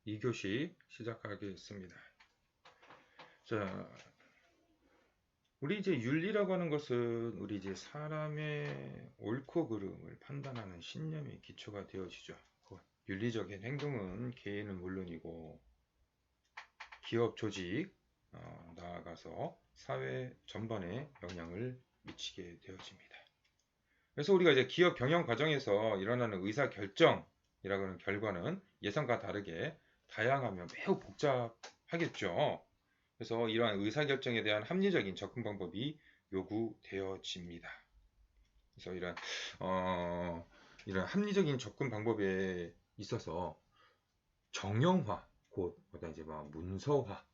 2교시 시작하겠습니다. 자, 우리 이제 윤리라고 하는 것은 우리 이제 사람의 옳고 그름을 판단하는 신념이 기초가 되어지죠. 윤리적인 행동은 개인은 물론이고 기업 조직, 나아가서 사회 전반에 영향을 미치게 되어집니다. 그래서 우리가 이제 기업 경영 과정에서 일어나는 의사 결정이라고 하는 결과는 예상과 다르게 다양하며 매우 복잡하겠죠. 그래서 이러한 의사결정에 대한 합리적인 접근 방법이 요구되어집니다. 그래서 이런 합리적인 접근 방법에 있어서 정형화, 곧 이제 문서화,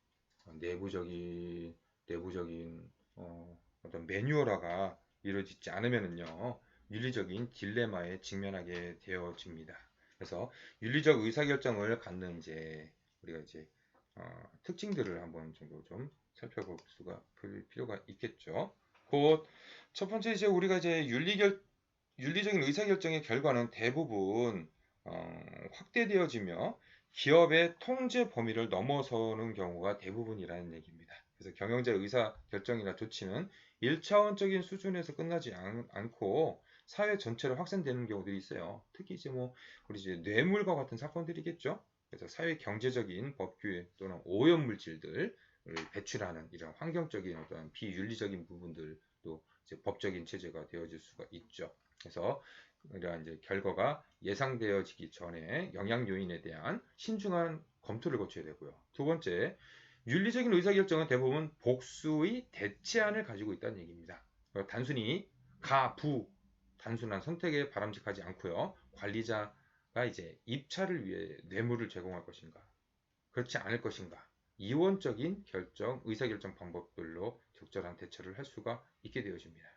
내부적인 어떤 매뉴얼화가 이루어지지 않으면요 윤리적인 딜레마에 직면하게 되어집니다. 그래서 윤리적 의사결정을 갖는 우리가 특징들을 한번 정도 좀 살펴볼 수가 필요가 있겠죠. 곧 첫 번째 우리가 윤리적인 의사결정의 결과는 대부분 확대되어지며 기업의 통제 범위를 넘어서는 경우가 대부분이라는 얘기입니다. 그래서 경영자 의사결정이나 조치는 1차원적인 수준에서 끝나지 않고 사회 전체로 확산되는 경우들이 있어요. 특히 우리 뇌물과 같은 사건들이겠죠. 그래서 사회 경제적인 법규 또는 오염물질들을 배출하는 이런 환경적인 어떤 비윤리적인 부분들도 법적인 체제가 되어질 수가 있죠. 그래서 이러한 결과가 예상되어지기 전에 영향 요인에 대한 신중한 검토를 거쳐야 되고요. 두 번째, 윤리적인 의사결정은 대부분 복수의 대체안을 가지고 있다는 얘기입니다. 단순히 가, 부, 단순한 선택에 바람직하지 않고요. 관리자가 입찰을 위해 뇌물을 제공할 것인가, 그렇지 않을 것인가, 이원적인 의사결정 방법들로 적절한 대처를 할 수가 있게 되어집니다.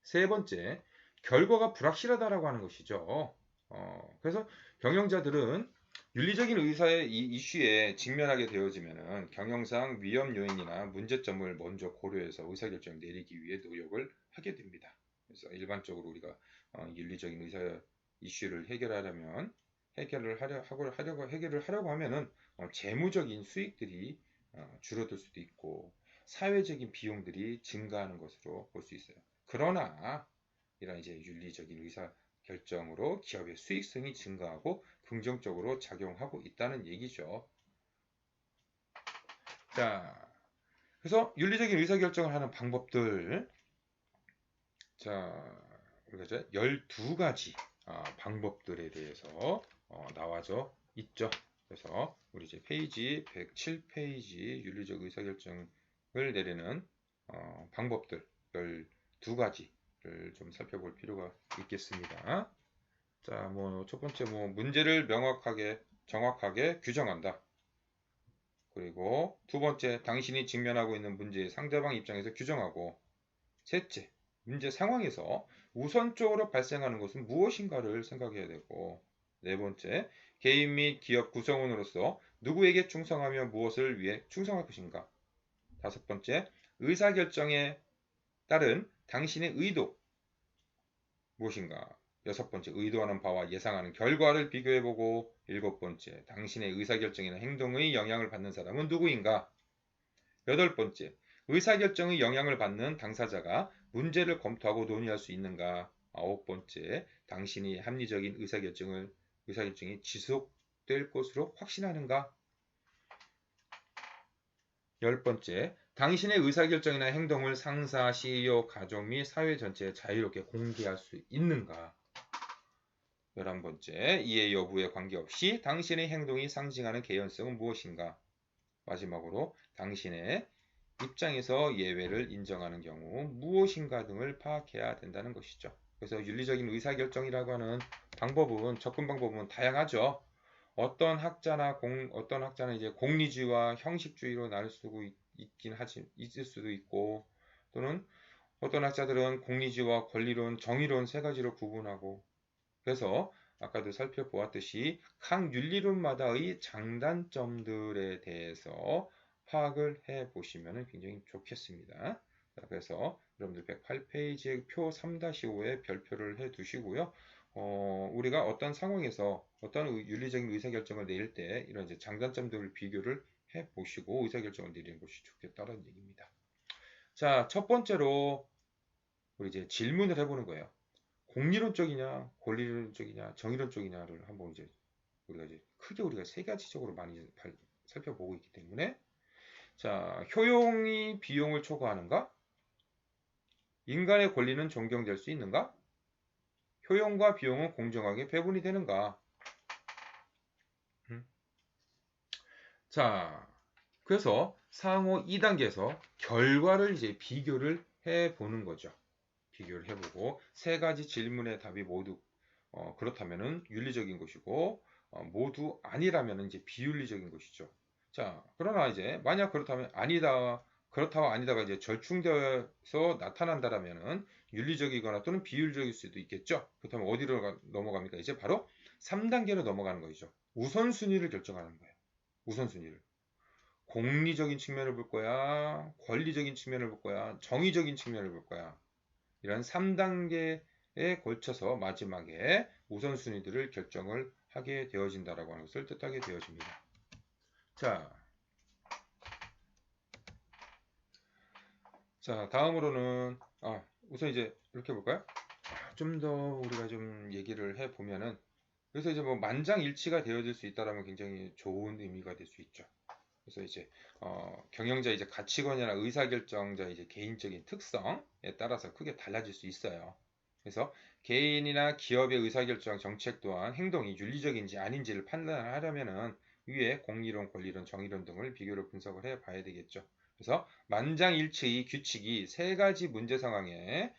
세 번째, 결과가 불확실하다라고 하는 것이죠. 그래서 경영자들은 윤리적인 의사의 이 이슈에 직면하게 되어지면은 경영상 위험 요인이나 문제점을 먼저 고려해서 의사결정을 내리기 위해 노력을 하게 됩니다. 그래서 일반적으로 우리가 윤리적인 의사 이슈를 해결을 하려고 하면은 재무적인 수익들이 줄어들 수도 있고 사회적인 비용들이 증가하는 것으로 볼 수 있어요. 그러나 이런 윤리적인 의사 결정으로 기업의 수익성이 증가하고 긍정적으로 작용하고 있다는 얘기죠. 자, 그래서 윤리적인 의사 결정을 하는 방법들, 우리가 12가지 방법들에 대해서 나와져 있죠. 그래서 우리 페이지 107페이지 윤리적 의사결정을 내리는 방법들 12가지를 좀 살펴볼 필요가 있겠습니다. 자, 첫 번째 문제를 명확하게 정확하게 규정한다. 그리고 두 번째, 당신이 직면하고 있는 문제의 상대방 입장에서 규정하고, 셋째, 문제 상황에서 우선적으로 발생하는 것은 무엇인가를 생각해야 되고, 네 번째, 개인 및 기업 구성원으로서 누구에게 충성하며 무엇을 위해 충성할 것인가. 다섯 번째, 의사결정에 따른 당신의 의도 무엇인가. 여섯 번째, 의도하는 바와 예상하는 결과를 비교해보고, 일곱 번째, 당신의 의사결정이나 행동의 영향을 받는 사람은 누구인가. 여덟 번째, 의사결정의 영향을 받는 당사자가 문제를 검토하고 논의할 수 있는가. 아홉 번째, 당신이 합리적인 의사결정이 지속될 것으로 확신하는가. 열 번째, 당신의 의사결정이나 행동을 상사, CEO, 가족 및 사회 전체에 자유롭게 공개할 수 있는가. 11번째, 이해 여부에 관계없이 당신의 행동이 상징하는 개연성은 무엇인가. 마지막으로 당신의 입장에서 예외를 인정하는 경우 무엇인가 등을 파악해야 된다는 것이죠. 그래서 윤리적인 의사결정이라고 하는 접근 방법은 다양하죠. 어떤 학자는 공리주의와 형식주의로 나눌 수 있을 수도 있고, 또는 어떤 학자들은 공리주의와 권리론, 정의론 세 가지로 구분하고, 그래서 아까도 살펴보았듯이 각 윤리론마다의 장단점들에 대해서 파악을 해 보시면 굉장히 좋겠습니다. 그래서 여러분들 108페이지 표 3-5에 별표를 해 두시고요. 우리가 어떤 상황에서 어떤 윤리적인 의사결정을 내릴 때 이런 이제 장단점들을 비교를 해 보시고 의사결정을 내리는 것이 좋겠다는 얘기입니다. 자, 첫 번째로 우리 이제 질문을 해보는 거예요. 공리론적이냐, 권리론적이냐, 정의론적이냐를 한번 이제 우리가 이제 크게 우리가 세 가지적으로 많이 살펴보고 있기 때문에 자, 효용이 비용을 초과하는가? 인간의 권리는 존경될 수 있는가? 효용과 비용은 공정하게 배분이 되는가? 자, 그래서 상호 2단계에서 결과를 이제 비교를 해 보는 거죠. 비교를 해보고 세 가지 질문의 답이 모두 그렇다면은 윤리적인 것이고 모두 아니라면 이제 비윤리적인 것이죠. 자, 그러나 이제 만약 그렇다면 아니다, 그렇다와 아니다가 이제 절충되어서 나타난다라면은 윤리적이거나 또는 비윤리적일 수도 있겠죠. 그렇다면 어디로 넘어갑니까? 이제 바로 3단계로 넘어가는 것이죠. 우선순위를 결정하는 거예요. 우선순위를. 공리적인 측면을 볼 거야, 권리적인 측면을 볼 거야, 정의적인 측면을 볼 거야. 이런 3단계에 걸쳐서 마지막에 우선순위들을 결정을 하게 되어진다라고 하는 것을 뜻하게 되어집니다. 자, 다음으로는 우선 이제 이렇게 볼까요? 좀 더 우리가 좀 얘기를 해 보면은 그래서 이제 뭐 만장일치가 되어질 수 있다라면 굉장히 좋은 의미가 될 수 있죠. 그래서 이제 경영자 이제 가치관이나 의사결정자 이제 개인적인 특성에 따라서 크게 달라질 수 있어요. 그래서 개인이나 기업의 의사결정 정책 또한 행동이 윤리적인지 아닌지를 판단하려면은 위에 공리론, 권리론, 정의론 등을 비교로 분석을 해 봐야 되겠죠. 그래서 만장일치의 규칙이 세 가지 문제 상황에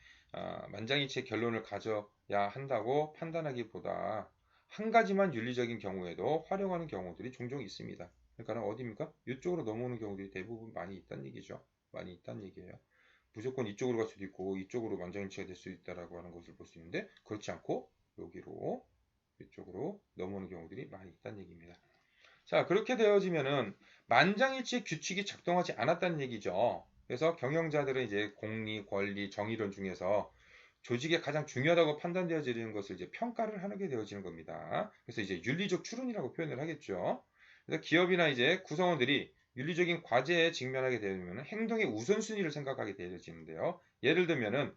만장일치의 결론을 가져야 한다고 판단하기보다 한 가지만 윤리적인 경우에도 활용하는 경우들이 종종 있습니다. 그러니까 어디입니까? 이쪽으로 넘어오는 경우들이 대부분 많이 있다는 얘기죠. 많이 있다는 얘기예요. 무조건 이쪽으로 갈 수도 있고 이쪽으로 만장일치가 될 수 있다라고 하는 것을 볼 수 있는데 그렇지 않고 여기로 이쪽으로 넘어오는 경우들이 많이 있다는 얘기입니다. 자, 그렇게 되어지면은 만장일치 규칙이 작동하지 않았다는 얘기죠. 그래서 경영자들은 이제 공리, 권리, 정의론 중에서 조직에 가장 중요하다고 판단되어지는 것을 이제 평가를 하게 되어지는 겁니다. 그래서 이제 윤리적 추론이라고 표현을 하겠죠. 그래서 기업이나 이제 구성원들이 윤리적인 과제에 직면하게 되면 행동의 우선순위를 생각하게 되어지는데요. 예를 들면은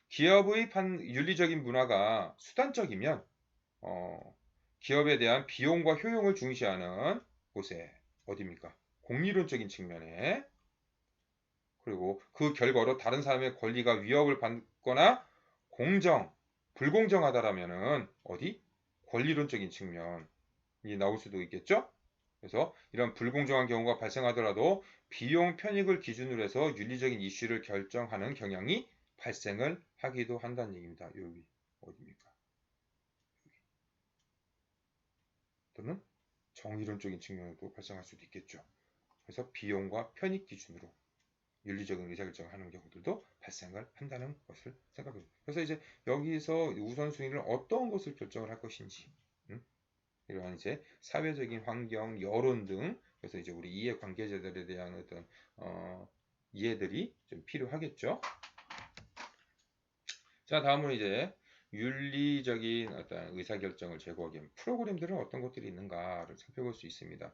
기업의 윤리적인 문화가 수단적이면 기업에 대한 비용과 효용을 중시하는 곳에 어디입니까? 공리론적인 측면에 그리고 그 결과로 다른 사람의 권리가 위협을 받거나 불공정하다라면은 어디? 권리론적인 측면이 나올 수도 있겠죠? 그래서 이런 불공정한 경우가 발생하더라도 비용 편익을 기준으로 해서 윤리적인 이슈를 결정하는 경향이 발생을 하기도 한다는 얘기입니다. 여기 어디입니까? 또는 정의론적인 측면으로도 발생할 수도 있겠죠. 그래서 비용과 편익 기준으로 윤리적인 의사결정을 하는 경우들도 발생을 한다는 것을 생각합니다. 그래서 이제 여기서 우선순위를 어떤 것을 결정을 할 것인지 이러한 이제 사회적인 환경, 여론 등 그래서 이제 우리 이해관계자들에 대한 어떤 이해들이 좀 필요하겠죠. 자, 다음으로 이제 윤리적인 어떤 의사결정을 제고하기 위한 프로그램들은 어떤 것들이 있는가를 살펴볼 수 있습니다.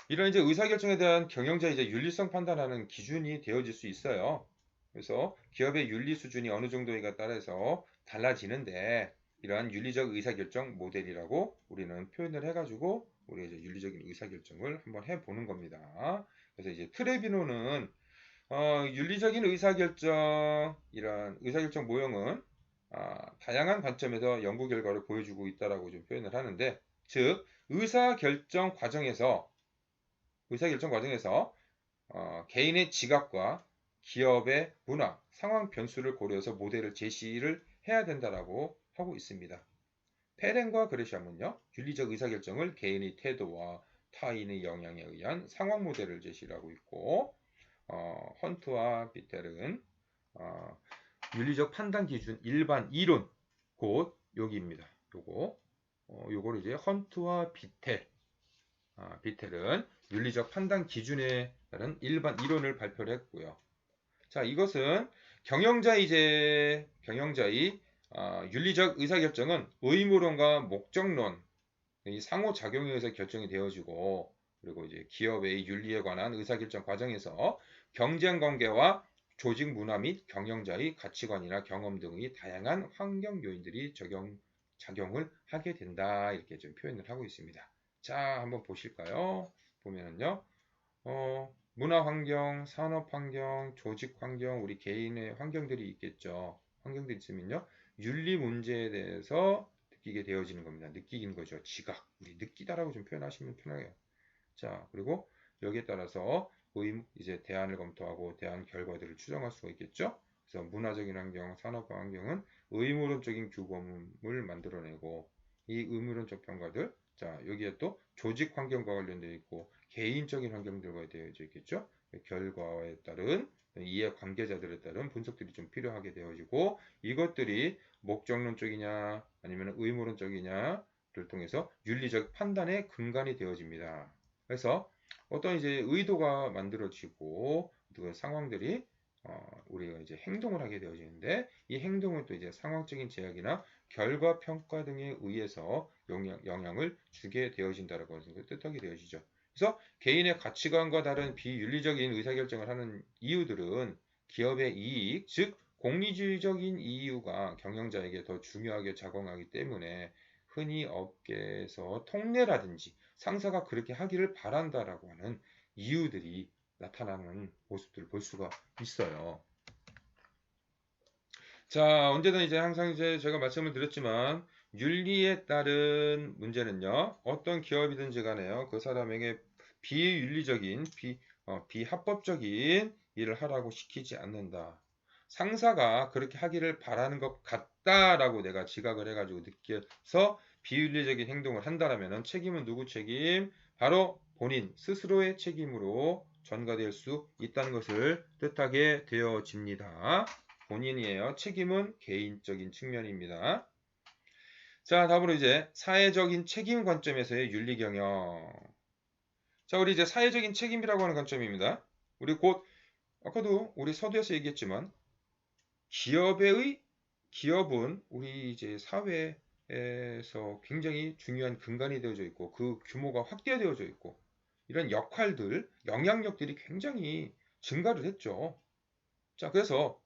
이런 이제 의사결정에 대한 경영자 이제 윤리성 판단하는 기준이 되어질 수 있어요. 그래서 기업의 윤리 수준이 어느 정도에 따라서 달라지는데 이러한 윤리적 의사결정 모델이라고 우리는 표현을 해가지고 우리 이제 윤리적인 의사결정을 한번 해보는 겁니다. 그래서 이제 트레비노는 윤리적인 의사결정 이런 의사결정 모형은 다양한 관점에서 연구 결과를 보여주고 있다라고 좀 표현을 하는데 즉 의사결정 과정에서 개인의 지각과 기업의 문화, 상황 변수를 고려해서 모델을 제시를 해야 된다라고 하고 있습니다. 페렌과 그레샴은요, 윤리적 의사결정을 개인의 태도와 타인의 영향에 의한 상황 모델을 제시를 하고 있고, 헌트와 비텔은 윤리적 판단 기준 일반 이론 곧 여기입니다. 요거를 이제 헌트와 비텔은 윤리적 판단 기준에 따른 일반 이론을 발표를 했고요. 자, 이것은 경영자의 윤리적 의사결정은 의무론과 목적론 이 상호작용에 의해서 결정이 되어지고, 그리고 이제 기업의 윤리에 관한 의사결정 과정에서 경쟁 관계와 조직 문화 및 경영자의 가치관이나 경험 등의 다양한 환경 요인들이 작용을 하게 된다. 이렇게 좀 표현을 하고 있습니다. 자, 한번 보실까요? 보면은요. 문화 환경, 산업 환경, 조직 환경, 우리 개인의 환경들이 있겠죠. 환경들이 있으면요. 윤리 문제에 대해서 느끼게 되어지는 겁니다. 느끼는 거죠. 지각. 우리 느끼다라고 좀 표현하시면 편해요. 자, 그리고 여기에 따라서 이제 대안을 검토하고 대안 결과들을 추정할 수가 있겠죠. 그래서 문화적인 환경, 산업 환경은 의무론적인 규범을 만들어내고 이 의무론적 평가들, 자, 여기에 또 조직 환경과 관련되어 있고 개인적인 환경들과 되어져 있겠죠. 결과에 따른 이해 관계자들에 따른 분석들이 좀 필요하게 되어지고 이것들이 목적론적이냐 아니면 의무론적이냐를 통해서 윤리적 판단의 근간이 되어집니다. 그래서 어떤 이제 의도가 만들어지고 그 상황들이 우리가 이제 행동을 하게 되어지는데 이 행동은 또 이제 상황적인 제약이나 결과 평가 등에 의해서 영향을 주게 되어진다라고 하는 것을 뜻하게 되어지죠. 그래서 개인의 가치관과 다른 비윤리적인 의사결정을 하는 이유들은 기업의 이익, 즉 공리주의적인 이유가 경영자에게 더 중요하게 작용하기 때문에 흔히 업계에서 통례라든지 상사가 그렇게 하기를 바란다라고 하는 이유들이 나타나는 모습들을 볼 수가 있어요. 자, 언제든 이제 항상 이제 제가 말씀을 드렸지만 윤리에 따른 문제는요. 어떤 기업이든지 간에요. 그 사람에게 비윤리적인 비합법적인 일을 하라고 시키지 않는다. 상사가 그렇게 하기를 바라는 것 같다라고 내가 지각을 해가지고 느껴서 비윤리적인 행동을 한다라면 책임은 누구 책임? 바로 본인 스스로의 책임으로 전가될 수 있다는 것을 뜻하게 되어집니다. 본인이에요. 책임은 개인적인 측면입니다. 자, 다음으로 이제 사회적인 책임 관점에서의 윤리 경영. 자, 우리 이제 사회적인 책임이라고 하는 관점입니다. 우리 곧 아까도 우리 서두에서 얘기했지만 기업은 우리 이제 사회에서 굉장히 중요한 근간이 되어져 있고 그 규모가 확대되어져 있고 이런 역할들, 영향력들이 굉장히 증가를 했죠. 자, 그래서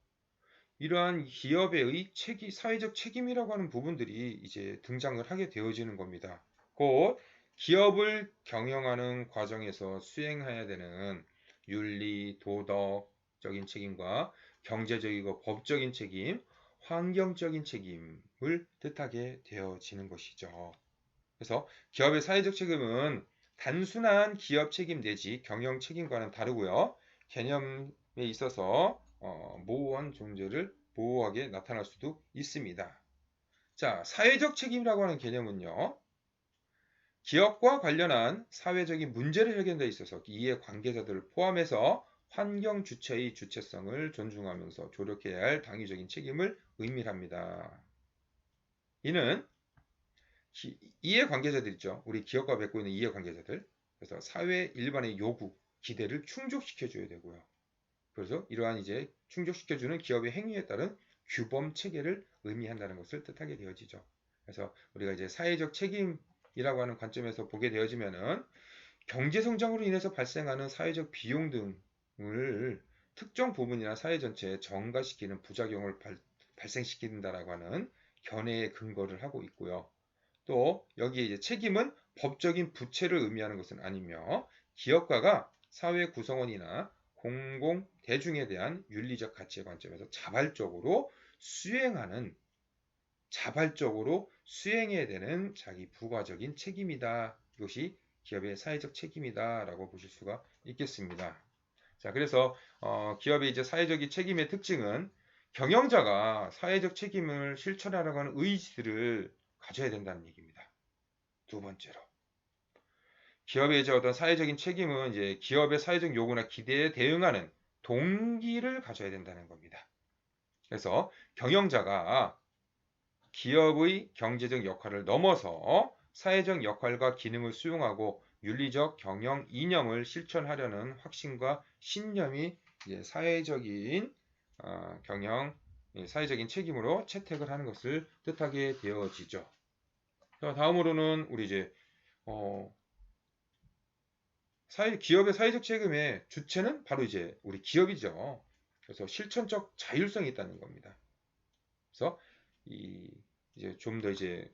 이러한 기업의 사회적 책임이라고 하는 부분들이 이제 등장을 하게 되어지는 겁니다. 곧 기업을 경영하는 과정에서 수행해야 되는 윤리, 도덕적인 책임과 경제적이고 법적인 책임, 환경적인 책임을 뜻하게 되어지는 것이죠. 그래서 기업의 사회적 책임은 단순한 기업 책임 내지 경영 책임과는 다르고요. 개념에 있어서 모호한 존재를 모호하게 나타날 수도 있습니다. 자, 사회적 책임이라고 하는 개념은요. 기업과 관련한 사회적인 문제를 해결하는 데 있어서 이해 관계자들을 포함해서 환경 주체의 주체성을 존중하면서 조력해야 할 당위적인 책임을 의미합니다. 이는 이해 관계자들 있죠. 우리 기업과 맺고 있는 이해 관계자들. 그래서 사회 일반의 요구, 기대를 충족시켜 줘야 되고요. 그래서 이러한 이제 충족시켜주는 기업의 행위에 따른 규범 체계를 의미한다는 것을 뜻하게 되어지죠. 그래서 우리가 이제 사회적 책임이라고 하는 관점에서 보게 되어지면은 경제 성장으로 인해서 발생하는 사회적 비용 등을 특정 부분이나 사회 전체에 전가시키는 부작용을 발생시킨다라고 하는 견해의 근거를 하고 있고요. 또 여기에 이제 책임은 법적인 부채를 의미하는 것은 아니며 기업가가 사회 구성원이나 공공 대중에 대한 윤리적 가치의 관점에서 자발적으로 수행해야 되는 자기 부가적인 책임이다. 이것이 기업의 사회적 책임이다라고 보실 수가 있겠습니다. 자, 그래서 기업의 이제 사회적인 책임의 특징은 경영자가 사회적 책임을 실천하려고 하는 의지를 가져야 된다는 얘기입니다. 두 번째로 기업의 이제 어떤 사회적인 책임은 이제 기업의 사회적 요구나 기대에 대응하는 동기를 가져야 된다는 겁니다. 그래서 경영자가 기업의 경제적 역할을 넘어서 사회적 역할과 기능을 수용하고 윤리적 경영 이념을 실천하려는 확신과 신념이 이제 사회적인 사회적인 책임으로 채택을 하는 것을 뜻하게 되어지죠. 다음으로는 우리 이제 어, 기업의 사회적 책임의 주체는 바로 이제 우리 기업이죠. 그래서 실천적 자율성이 있다는 겁니다. 그래서 이 이제 좀 더 이제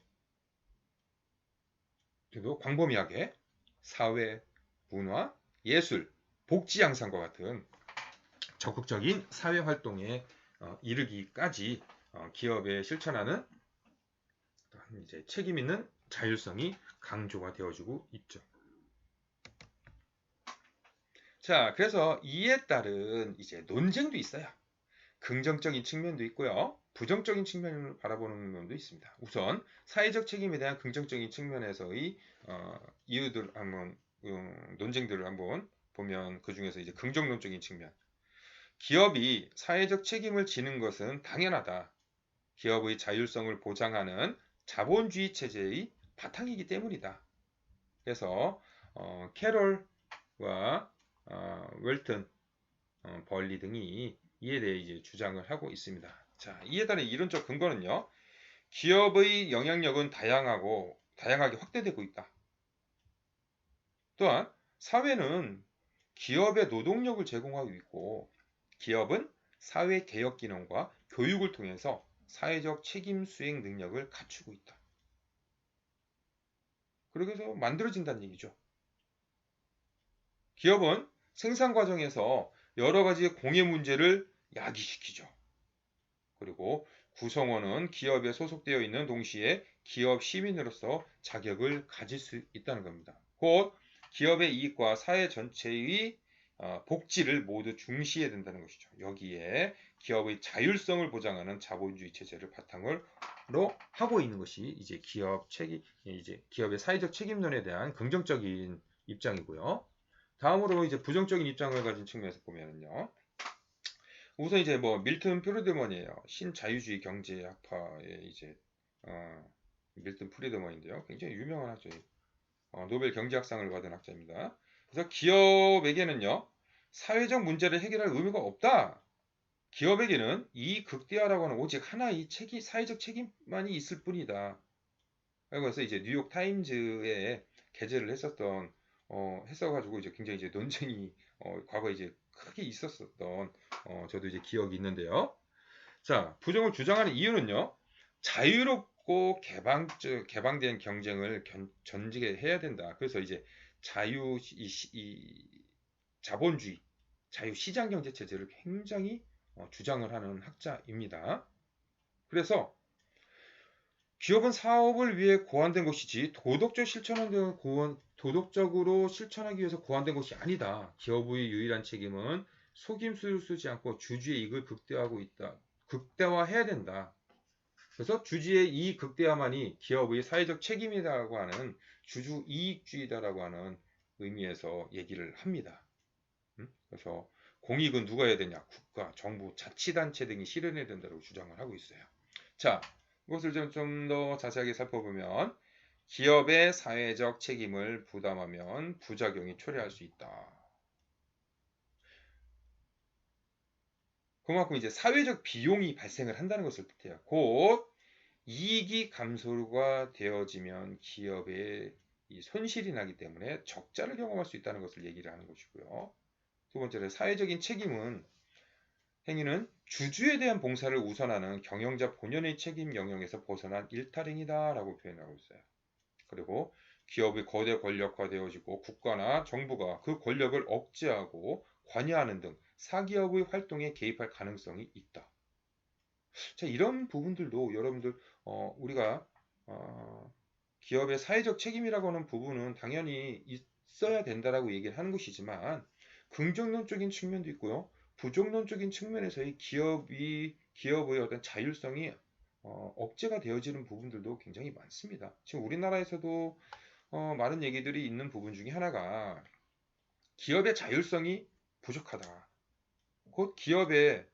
그리고 광범위하게 사회, 문화, 예술, 복지 양상과 같은 적극적인 사회 활동에 이르기까지 기업에 실천하는 이제 책임 있는 자율성이 강조가 되어주고 있죠. 자, 그래서 이에 따른 이제 논쟁도 있어요. 긍정적인 측면도 있고요. 부정적인 측면을 바라보는 면도 있습니다. 우선 사회적 책임에 대한 긍정적인 측면에서의 이유들 한번 논쟁들을 한번 보면 그 중에서 이제 긍정론적인 측면. 기업이 사회적 책임을 지는 것은 당연하다. 기업의 자율성을 보장하는 자본주의 체제의 바탕이기 때문이다. 그래서 캐롤과 웰튼, 벌리 등이 이에 대해 이제 주장을 하고 있습니다. 자, 이에 따른 이론적 근거는요. 기업의 영향력은 다양하게 확대되고 있다. 또한 사회는 기업의 노동력을 제공하고 있고 기업은 사회 개혁 기능과 교육을 통해서 사회적 책임 수행 능력을 갖추고 있다. 그래서 만들어진다는 얘기죠. 기업은 생산 과정에서 여러 가지 공예 문제를 야기시키죠. 그리고 구성원은 기업에 소속되어 있는 동시에 기업 시민으로서 자격을 가질 수 있다는 겁니다. 곧 기업의 이익과 사회 전체의 복지를 모두 중시해야 된다는 것이죠. 여기에 기업의 자율성을 보장하는 자본주의 체제를 바탕으로 하고 있는 것이 이제 기업의 사회적 책임론에 대한 긍정적인 입장이고요. 다음으로 이제 부정적인 입장을 가진 측면에서 보면요. 우선 이제 뭐 밀턴 프리드먼이에요. 신자유주의 경제학파의 이제 밀턴 프리드먼인데요. 굉장히 유명한 학자예요. 노벨 경제학상을 받은 학자입니다. 그래서 기업에게는요, 사회적 문제를 해결할 의무가 없다. 기업에게는 이 극대화라고 하는 오직 하나의 사회적 책임만이 있을 뿐이다. 그래서 이제 뉴욕 타임즈에 게재를 했어가지고 이제 굉장히 이제 논쟁이 과거에 이제 크게 있었었던 저도 이제 기억이 있는데요. 자, 부정을 주장하는 이유는요. 자유롭고 개방된 경쟁을 전제해 해야 된다. 그래서 이제 자본주의, 자유시장 경제 체제를 굉장히 주장을 하는 학자입니다. 그래서 기업은 사업을 위해 고안된 것이지 도덕적으로 실천하기 위해서 고안된 것이 아니다. 기업의 유일한 책임은 속임수를 쓰지 않고 주주의 이익을 극대화해야 된다. 그래서 주주의 이익 극대화만이 기업의 사회적 책임이라고 하는 주주 이익주의다라고 하는 의미에서 얘기를 합니다. 그래서 공익은 누가 해야 되냐? 국가, 정부, 자치단체 등이 실현해야 된다고 주장을 하고 있어요. 자, 이것을 좀 더 자세하게 살펴보면 기업의 사회적 책임을 부담하면 부작용이 초래할 수 있다. 그만큼 이제 사회적 비용이 발생을 한다는 것을 뜻해요. 곧 이익이 감소가 되어지면 기업에 손실이 나기 때문에 적자를 경험할 수 있다는 것을 얘기를 하는 것이고요. 두 번째로 사회적인 행위는 주주에 대한 봉사를 우선하는 경영자 본연의 책임 영역에서 벗어난 일탈행위다라고 표현하고 있어요. 그리고 기업이 거대 권력화되어지고 국가나 정부가 그 권력을 억제하고 관여하는 등 사기업의 활동에 개입할 가능성이 있다. 자, 이런 부분들도 여러분들 우리가 기업의 사회적 책임이라고 하는 부분은 당연히 있어야 된다라고 얘기를 하는 것이지만 긍정론적인 측면도 있고요. 부정론적인 측면에서의 기업의 어떤 자율성이 억제가 되어지는 부분들도 굉장히 많습니다. 지금 우리나라에서도 많은 얘기들이 있는 부분 중에 하나가 기업의 자율성이 부족하다. 곧 기업의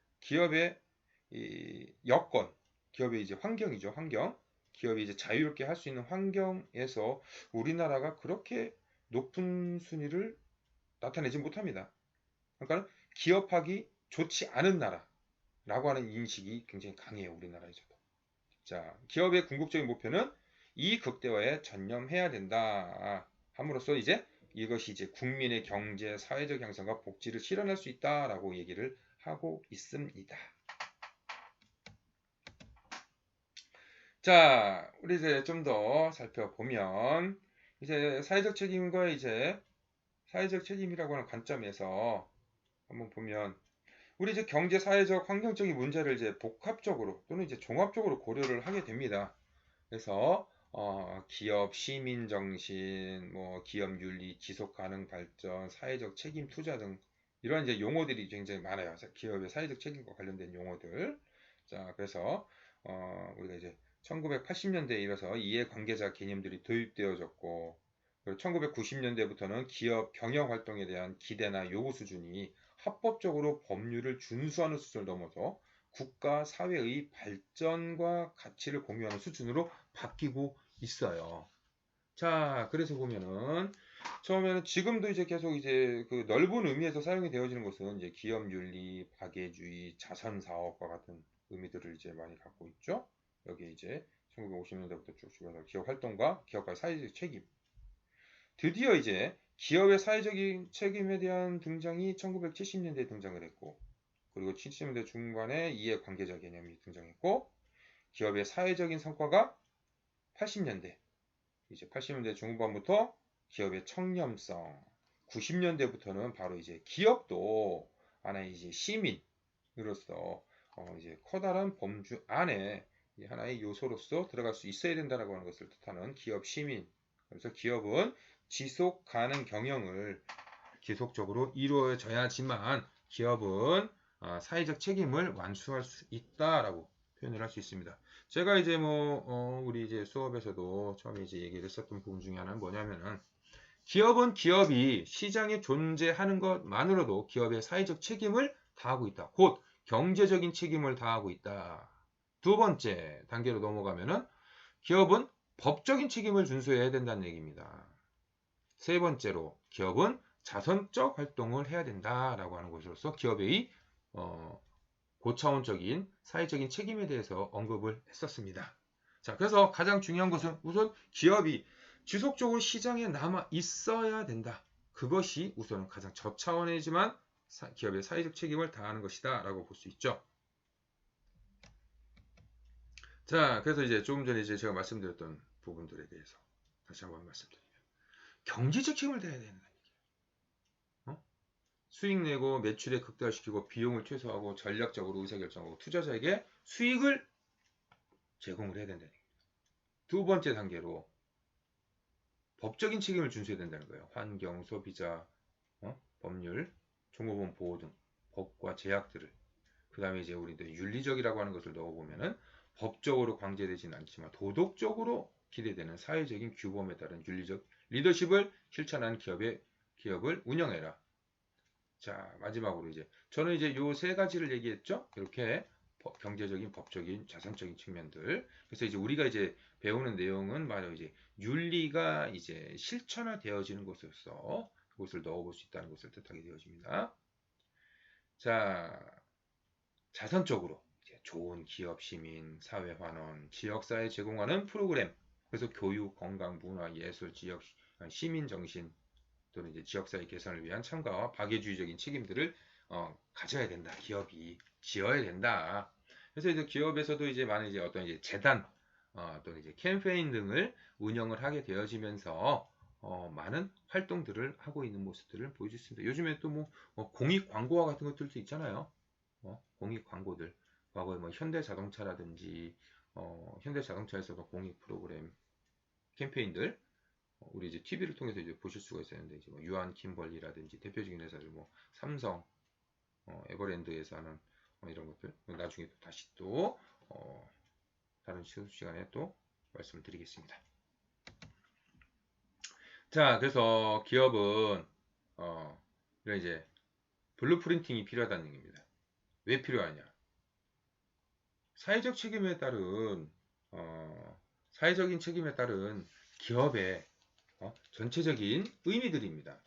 이 여건, 기업의 이제 환경이죠, 환경. 기업이 이제 자유롭게 할 수 있는 환경에서 우리나라가 그렇게 높은 순위를 나타내지 못합니다. 그러니까 기업하기 좋지 않은 나라라고 하는 인식이 굉장히 강해요, 우리나라에서도. 자, 기업의 궁극적인 목표는 이 극대화에 전념해야 된다. 함으로써 이제 이것이 이제 국민의 경제, 사회적 향상과 복지를 실현할 수 있다라고 얘기를 하고 있습니다. 자, 우리 이제 좀 더 살펴보면 이제 사회적 책임이라고 하는 관점에서 한번 보면 우리 이제 경제, 사회적, 환경적인 문제를 이제 복합적으로 또는 이제 종합적으로 고려를 하게 됩니다. 그래서 기업 시민 정신, 뭐 기업 윤리, 지속 가능 발전, 사회적 책임 투자 등 이런 이제 용어들이 굉장히 많아요. 기업의 사회적 책임과 관련된 용어들. 자, 그래서 우리가 이제 1980년대에 이어서 이해관계자 개념들이 도입되어졌고, 그리고 1990년대부터는 기업 경영 활동에 대한 기대나 요구 수준이 합법적으로 법률을 준수하는 수준을 넘어서 국가 사회의 발전과 가치를 공유하는 수준으로 바뀌고 있어요. 자, 그래서 보면은 처음에는 지금도 이제 계속 이제 그 넓은 의미에서 사용이 되어지는 것은 이제 기업 윤리, 박애주의, 자선 사업과 같은 의미들을 이제 많이 갖고 있죠. 여기 이제 1950년대부터 쭉 해서 기업 활동과 기업가의 사회적 책임. 드디어 이제 기업의 사회적인 책임에 대한 등장이 1970년대에 등장을 했고, 그리고 70년대 중반에 이해관계자 개념이 등장했고, 기업의 사회적인 성과가 80년대, 이제 80년대 중후반부터 기업의 청렴성, 90년대부터는 바로 이제 기업도 하나의 이제 시민으로서 이제 커다란 범주 안에 하나의 요소로서 들어갈 수 있어야 된다라고 하는 것을 뜻하는 기업 시민. 그래서 기업은 지속 가능 경영을 지속적으로 이루어져야지만 기업은 사회적 책임을 완수할 수 있다라고 표현을 할 수 있습니다. 제가 이제 우리 이제 수업에서도 처음에 이제 얘기를 했었던 부분 중에 하나는 뭐냐면은 기업은 기업이 시장에 존재하는 것만으로도 기업의 사회적 책임을 다하고 있다. 곧 경제적인 책임을 다하고 있다. 두 번째 단계로 넘어가면은 기업은 법적인 책임을 준수해야 된다는 얘기입니다. 세 번째로 기업은 자선적 활동을 해야 된다라고 하는 것으로서 기업의 고차원적인 사회적인 책임에 대해서 언급을 했었습니다. 자, 그래서 가장 중요한 것은 우선 기업이 지속적으로 시장에 남아 있어야 된다. 그것이 우선 가장 저차원이지만 기업의 사회적 책임을 다하는 것이다 라고 볼 수 있죠. 자, 그래서 이제 조금 전에 이제 제가 말씀드렸던 부분들에 대해서 다시 한번 말씀드리면 경제적 책임을 다해야 된다. 수익 내고 매출에 극대화시키고 비용을 최소화하고 전략적으로 의사결정하고 투자자에게 수익을 제공을 해야 된다는 얘기입니다. 두 번째 단계로 법적인 책임을 준수해야 된다는 거예요. 환경, 소비자, 법률, 종업원 보호 등 법과 제약들을. 그 다음에 이제 우리도 윤리적이라고 하는 것을 넣어보면은 법적으로 강제되지는 않지만 도덕적으로 기대되는 사회적인 규범에 따른 윤리적 리더십을 실천하는 기업을 운영해라. 자, 마지막으로 이제 저는 이제 요 세 가지를 얘기했죠. 이렇게 경제적인, 법적인, 자산적인 측면들. 그래서 이제 우리가 이제 배우는 내용은 바로 이제 윤리가 이제 실천화되어지는 것으로서 그것을 넣어볼 수 있다는 것을 뜻하게 되어집니다. 자, 자선적으로 이제 좋은 기업, 시민, 사회 환원, 지역사회 제공하는 프로그램. 그래서 교육, 건강, 문화, 예술, 지역, 시민 정신 또는 이제 지역사회 개선을 위한 참가와 박애주의적인 책임들을 가져야 된다. 기업이 지어야 된다. 그래서 이제 기업에서도 이제 많은 이제 어떤 이제 재단 또는 이제 캠페인 등을 운영을 하게 되어지면서 많은 활동들을 하고 있는 모습들을 보여줄 수 있습니다. 요즘에 또 뭐 공익 광고와 같은 것들도 있잖아요. 공익 광고들. 과거에 뭐 현대자동차라든지 현대자동차에서도 공익 프로그램 캠페인들 우리 이제 TV를 통해서 이제 보실 수가 있었는데 이제 뭐 유한 킴벌리라든지 대표적인 회사들 뭐 삼성, 에버랜드에서 하는 이런 것들 나중에 또 다시 또 다른 시간에 또 말씀을 드리겠습니다. 자, 그래서 기업은 이런 이제 블루프린팅이 필요하다는 얘기입니다. 왜 필요하냐? 사회적인 책임에 따른 기업의 전체적인 의미들입니다.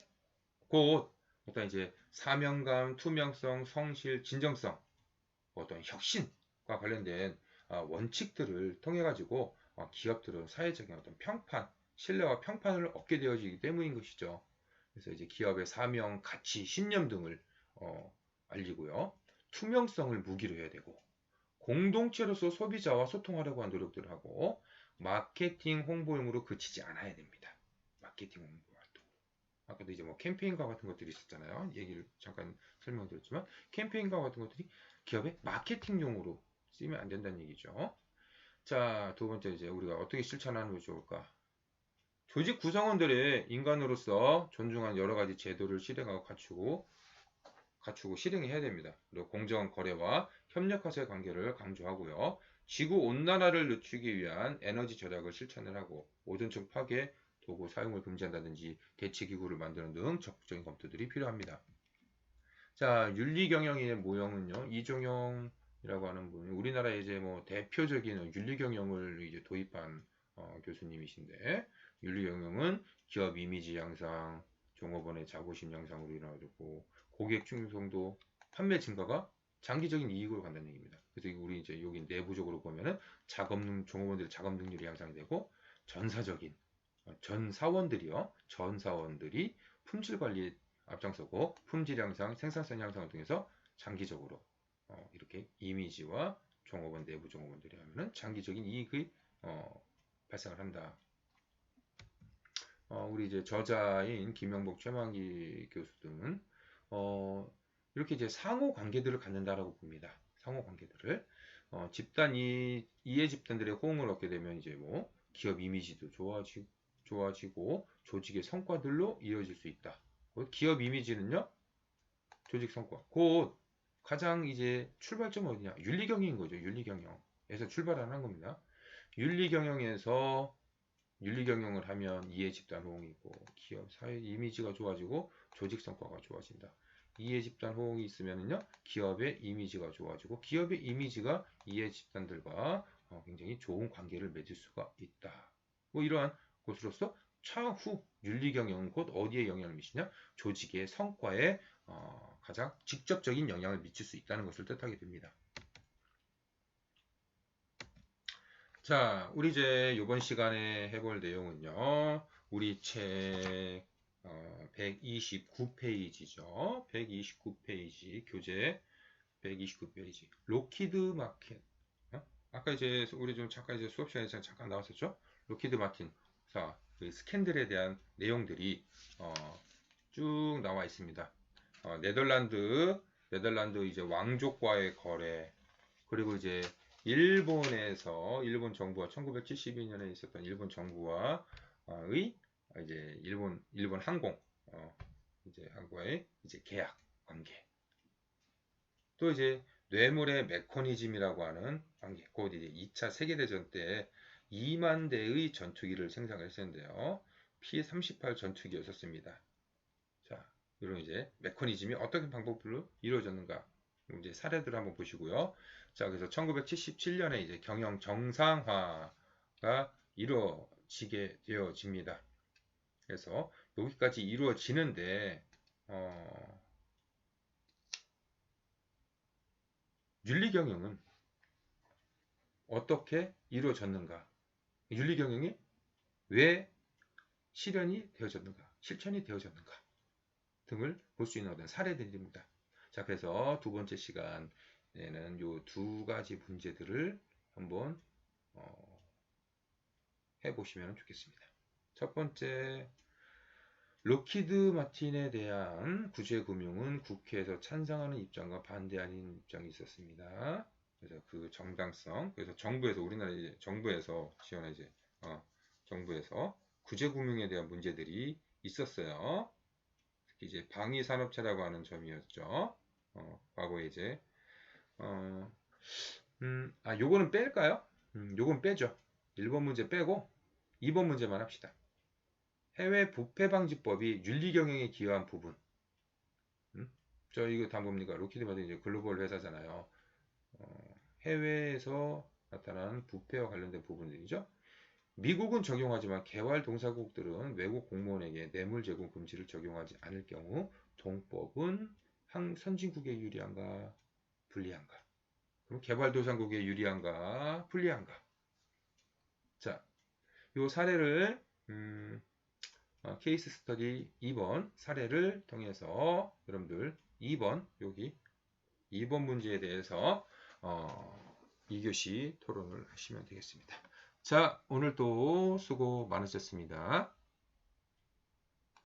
곧 어떤 이제 사명감, 투명성, 성실, 진정성, 어떤 혁신과 관련된 원칙들을 통해 가지고 기업들은 사회적인 어떤 평판, 신뢰와 평판을 얻게 되어지기 때문인 것이죠. 그래서 이제 기업의 사명, 가치, 신념 등을 알리고요. 투명성을 무기로 해야 되고, 공동체로서 소비자와 소통하려고 하는 노력들을 하고, 마케팅 홍보용으로 그치지 않아야 됩니다. 마케팅 홍보 활동. 아까도 이제 뭐 캠페인과 같은 것들이 있었잖아요. 얘기를 잠깐 설명드렸지만, 캠페인과 같은 것들이 기업의 마케팅용으로 쓰이면 안 된다는 얘기죠. 자, 두 번째 이제 우리가 어떻게 실천하는 게 좋을까? 조직 구성원들의 인간으로서 존중한 여러 가지 제도를 실행하고 갖추고 실행해야 됩니다. 그리고 공정 거래와 협력화의 관계를 강조하고요. 지구 온난화를 늦추기 위한 에너지 절약을 실천을 하고 오존층 파괴 도구 사용을 금지한다든지 대체 기구를 만드는 등 적극적인 검토들이 필요합니다. 자, 윤리경영인의 모형은요. 이종영이라고 하는 분이 우리나라의 이제 뭐 대표적인 윤리경영을 이제 도입한 교수님이신데 윤리경영은 기업 이미지 향상, 종업원의 자부심 향상으로 이루어지고 고객 충성도, 판매 증가가 장기적인 이익으로 간다는 얘기입니다. 그래서 우리 이제 여기 내부적으로 보면은 종업원들의 작업 능률이 향상이 되고 전사적인 전 사원들이 품질 관리에 앞장서고 품질 향상, 생산성 향상을 통해서 장기적으로 이렇게 이미지와 종업원 내부 종업원들이 하면은 장기적인 이익의 발생을 한다. 우리 이제 저자인 김영복, 최만기 교수 등은 이렇게 이제 상호 관계들을 갖는다라고 봅니다. 상호 관계들을 집단 이해 집단들의 호응을 얻게 되면 이제 뭐 기업 이미지도 좋아지고 조직의 성과들로 이어질 수 있다. 기업 이미지는요, 조직 성과. 곧 가장 이제 출발점은 어디냐? 윤리경영인 거죠. 윤리경영에서 출발하는 겁니다. 윤리경영에서 윤리경영을 하면 이해 집단 호응이 있고 기업 사회 이미지가 좋아지고 조직 성과가 좋아진다. 이해 집단 호응이 있으면요 기업의 이미지가 좋아지고 기업의 이미지가 이해 집단들과 굉장히 좋은 관계를 맺을 수가 있다. 뭐 이러한 것으로서 차후 윤리경영은 곧 어디에 영향을 미치냐? 조직의 성과에 가장 직접적인 영향을 미칠 수 있다는 것을 뜻하게 됩니다. 자, 우리 이제 이번 시간에 해볼 내용은요. 우리 책 129페이지죠. 129페이지 교재 129페이지 로키드 마켓. 아까 이제 우리 좀 잠깐 이제 수업 시간에 잠깐 나왔었죠. 로키드 마틴 그 스캔들에 대한 내용들이 쭉 나와 있습니다. 네덜란드 이제 왕족과의 거래 그리고 이제 일본 정부와 1972년에 있었던 일본 정부와의 이제 일본 항공 이제 항구와의 이제 계약 관계 또 이제 뇌물의 메커니즘이라고 하는 관계 곧 이제 2차 세계대전 때 2만 대의 전투기를 생산했었는데요. P-38 전투기였었습니다. 자, 이런 이제 메커니즘이 어떻게 방법으로 이루어졌는가 이제 사례들을 한번 보시고요. 자, 그래서 1977년에 이제 경영 정상화가 이루어지게 되어집니다. 그래서 여기까지 이루어지는데 윤리경영은 어떻게 이루어졌는가? 윤리경영이 왜 실현이 되어졌는가? 실천이 되어졌는가? 등을 볼 수 있는 어떤 사례들입니다. 자, 그래서 두 번째 시간에는 요 두 가지 문제들을 한번 해보시면 좋겠습니다. 첫 번째, 록히드 마틴에 대한 구제금융은 국회에서 찬성하는 입장과 반대하는 입장이 있었습니다. 그래서 그 정당성, 그래서 우리나라 이제 정부에서 지원한 이제 정부에서 구제금융에 대한 문제들이 있었어요. 특히 이제 방위산업체라고 하는 점이었죠. 과거에 이제 요거는 뺄까요? 요건 빼죠. 1번 문제 빼고 2번 문제만 합시다. 해외 부패방지법이 윤리경영에 기여한 부분. 저 이거 다 뭡니까? 로키드 마틴 이제 글로벌 회사잖아요. 해외에서 나타나는 부패와 관련된 부분들이죠. 미국은 적용하지만 개발동사국들은 외국 공무원에게 뇌물 제공 금지를 적용하지 않을 경우 동법은 선진국에 유리한가 불리한가? 그럼 개발도상국에 유리한가 불리한가? 자, 요 사례를 케이스 스터디 2번 사례를 통해서 여러분들 2번 여기 2번 문제에 대해서 2교시 토론을 하시면 되겠습니다. 자, 오늘도 수고 많으셨습니다.